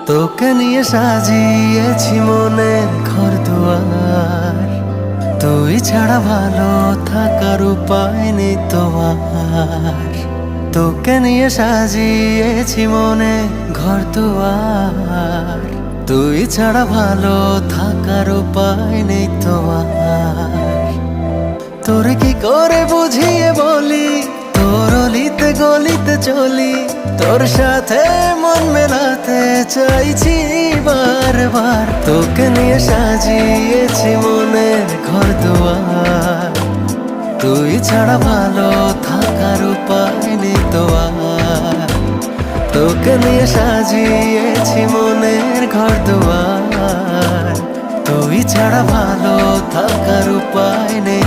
তোকে নিয়ে সাজিয়েছি মনের ঘর দুয়ার, তুই ছাড়া ভালো থাকার উপায় নেই তো আর। তোকে নিয়ে সাজিয়েছি মনে ঘর দুয়ার, তুই ছাড়া ভালো থাকার উপায় নেই তো আর। তোরে কি করে বুঝিয়ে বলি, তোর অলিতে গলিতে চলি, তোর সাথে মন মেলাতে চাইছি বারবার। তোকে নিয়ে সাজিয়েছি মনের ঘর দুয়ার, তুই ছাড়া ভালো থাকার উপায় নেই তো আর। তোকে নিয়ে সাজিয়েছি মনের ঘর দুয়ার, তুই ছাড়া ভালো থাকার উপায় নেই